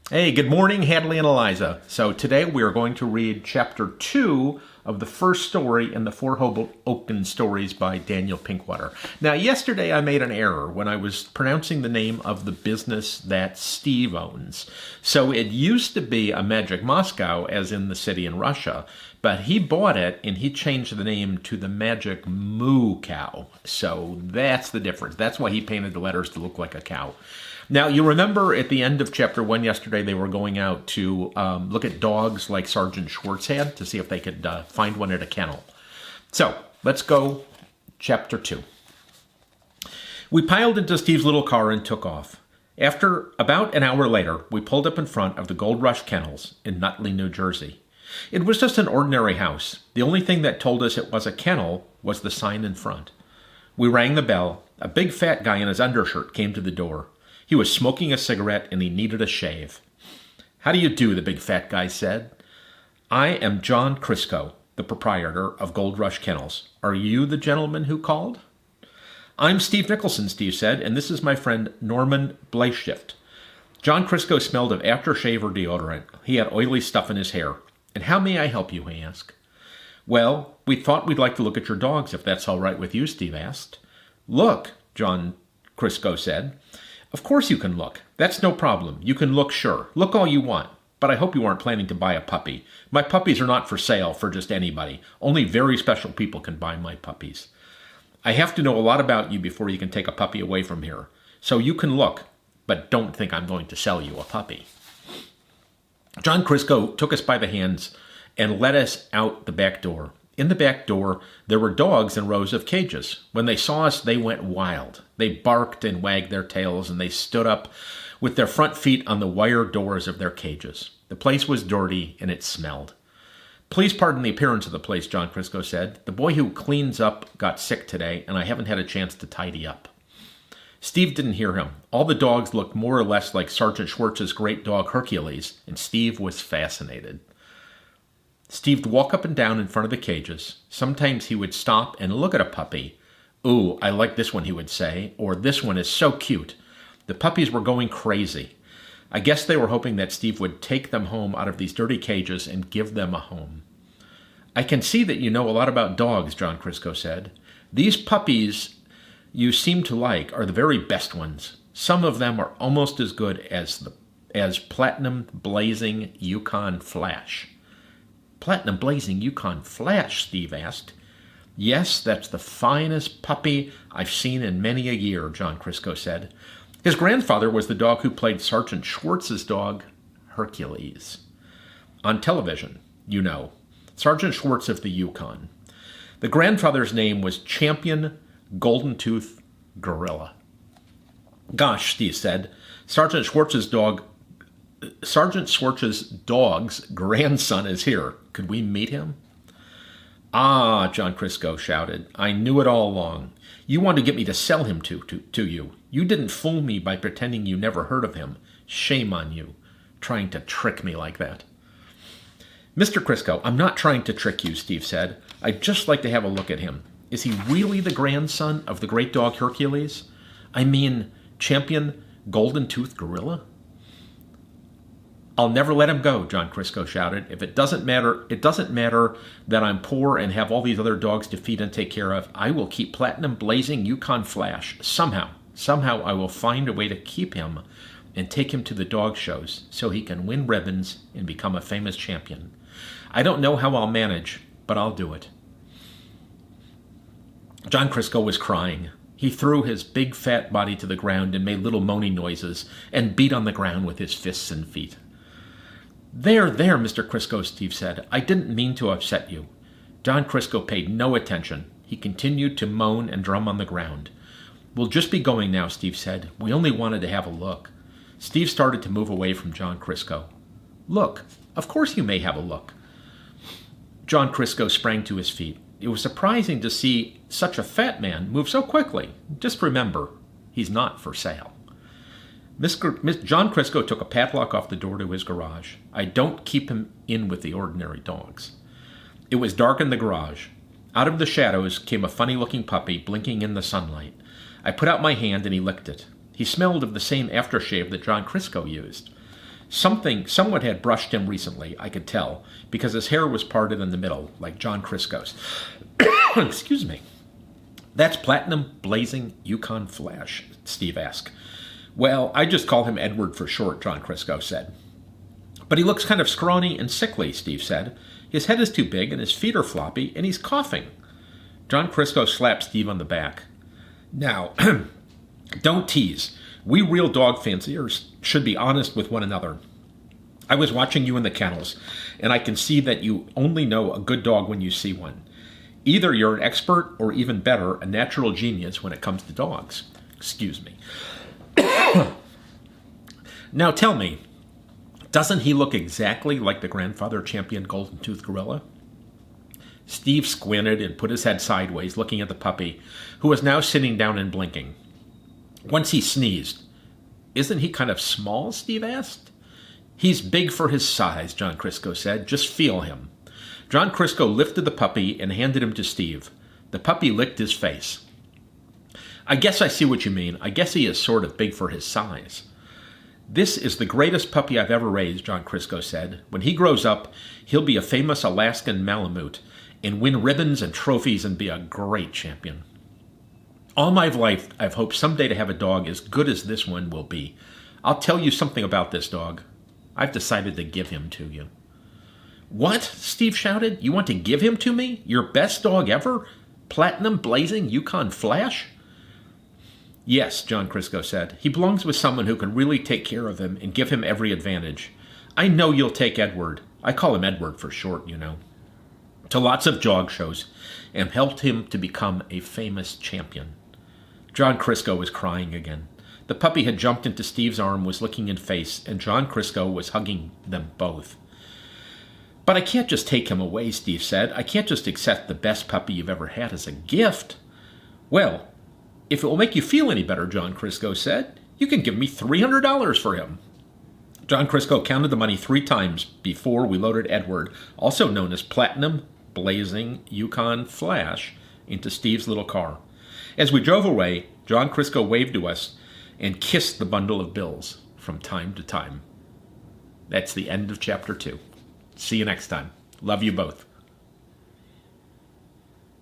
Hey, good morning, Hadley and Eliza. So today we are going to read chapter 2 of the first story in the four Hoboken stories by Daniel Pinkwater. Now, yesterday I made an error when I was pronouncing the name of the business that Steve owns. So it used to be a Magic Moscow, as in the city in Russia, but he bought it and he changed the name to the Magic Moo Cow. So that's the difference. That's why he painted the letters to look like a cow. Now, you remember at the end of chapter 1 yesterday, they were going out to look at dogs like Sergeant Schwartz had to see if they could find one at a kennel. So, let's go chapter 2. We piled into Steve's little car and took off. After about an hour later, we pulled up in front of the Gold Rush Kennels in Nutley, New Jersey. It was just an ordinary house. The only thing that told us it was a kennel was the sign in front. We rang the bell. A big fat guy in his undershirt came to the door. He was smoking a cigarette and he needed a shave. "How do you do?" the big fat guy said. "I am John Crisco, the proprietor of Gold Rush Kennels. Are you the gentleman who called?" "I'm Steve Nicholson," Steve said, "and this is my friend Norman Bleistift." John Crisco smelled of aftershave or deodorant. He had oily stuff in his hair. "And how may I help you?" he asked. "Well, we thought we'd like to look at your dogs, if that's all right with you," Steve asked. "Look," John Crisco said. "Of course you can look. That's no problem. You can look, sure. Look all you want. But I hope you aren't planning to buy a puppy. My puppies are not for sale for just anybody. Only very special people can buy my puppies. I have to know a lot about you before you can take a puppy away from here. So you can look, but don't think I'm going to sell you a puppy." John Crisco took us by the hands and led us out the back door. In the back door, there were dogs in rows of cages. When they saw us, they went wild. They barked and wagged their tails, and they stood up with their front feet on the wire doors of their cages. The place was dirty, and it smelled. "Please pardon the appearance of the place," John Crisco said. "The boy who cleans up got sick today, and I haven't had a chance to tidy up." Steve didn't hear him. All the dogs looked more or less like Sergeant Schwartz's great dog Hercules, and Steve was fascinated. Steve would walk up and down in front of the cages. Sometimes he would stop and look at a puppy. "Ooh, I like this one," he would say, or "This one is so cute." The puppies were going crazy. I guess they were hoping that Steve would take them home out of these dirty cages and give them a home. "I can see that you know a lot about dogs," John Crisco said. "These puppies you seem to like are the very best ones. Some of them are almost as good as Platinum Blazing Yukon Flash." "Platinum Blazing Yukon Flash?" Steve asked. "Yes, that's the finest puppy I've seen in many a year," John Crisco said. His grandfather was the dog who played Sergeant Schwartz's dog, Hercules. On television, you know, Sergeant Schwartz of the Yukon. The grandfather's name was Champion Golden Tooth Gorilla. "Gosh," Steve said, Sergeant Schwartz's dog's grandson is here. Could we meet him?" "Ah," John Crisco shouted, "I knew it all along. You wanted to get me to sell him to you. You didn't fool me by pretending you never heard of him. Shame on you, trying to trick me like that." "Mr. Crisco, I'm not trying to trick you," Steve said. "I'd just like to have a look at him. Is he really the grandson of the great dog Hercules? I mean, Champion Golden Tooth Gorilla?" "I'll never let him go," John Crisco shouted. It doesn't matter that I'm poor and have all these other dogs to feed and take care of. I will keep Platinum Blazing Yukon Flash. Somehow I will find a way to keep him and take him to the dog shows so he can win ribbons and become a famous champion. I don't know how I'll manage, but I'll do it." John Crisco was crying. He threw his big fat body to the ground and made little moaning noises and beat on the ground with his fists and feet. There, Mr. Crisco," Steve said. "I didn't mean to upset you." John Crisco paid no attention. He continued to moan and drum on the ground. "We'll just be going now," Steve said. "We only wanted to have a look." Steve started to move away from John Crisco. "Look, of course you may have a look." John Crisco sprang to his feet. It was surprising to see such a fat man move so quickly. Just remember, he's not for sale. John Crisco took a padlock off the door to his garage. I don't keep him in with the ordinary dogs. It was dark in the garage. Out of the shadows came a funny-looking puppy blinking in the sunlight. I put out my hand and he licked it. He smelled of the same aftershave that John Crisco used. Someone had brushed him recently, I could tell, because his hair was parted in the middle, like John Crisco's. Excuse me. That's Platinum Blazing Yukon Flash, Steve asked. Well, I just call him Edward for short, John Crisco said. But he looks kind of scrawny and sickly, Steve said. His head is too big and his feet are floppy and he's coughing. John Crisco slapped Steve on the back. Now, don't tease. We real dog fanciers should be honest with one another. I was watching you in the kennels, and I can see that you only know a good dog when you see one. Either you're an expert or, even better, a natural genius when it comes to dogs. Excuse me. Now tell me, doesn't he look exactly like the grandfather champion golden-toothed gorilla? Steve squinted and put his head sideways, looking at the puppy, who was now sitting down and blinking. Once he sneezed. Isn't he kind of small? Steve asked. He's big for his size, John Crisco said. Just feel him. John Crisco lifted the puppy and handed him to Steve. The puppy licked his face. I guess I see what you mean. I guess he is sort of big for his size. This is the greatest puppy I've ever raised, John Crisco said. When he grows up, he'll be a famous Alaskan Malamute and win ribbons and trophies and be a great champion. All my life, I've hoped someday to have a dog as good as this one will be. I'll tell you something about this dog. I've decided to give him to you. What? Steve shouted. You want to give him to me? Your best dog ever? Platinum Blazing Yukon Flash? Yes, John Crisco said. He belongs with someone who can really take care of him and give him every advantage. I know you'll take Edward. I call him Edward for short, you know. To lots of dog shows and helped him to become a famous champion. John Crisco was crying again. The puppy had jumped into Steve's arm, was licking his face, and John Crisco was hugging them both. But I can't just take him away, Steve said. I can't just accept the best puppy you've ever had as a gift. Well, if it will make you feel any better, John Crisco said, you can give me $300 for him. John Crisco counted the money 3 times before we loaded Edward, also known as Platinum Blazing Yukon Flash, into Steve's little car. As we drove away, John Crisco waved to us and kissed the bundle of bills from time to time. That's the end of chapter 2. See you next time. Love you both.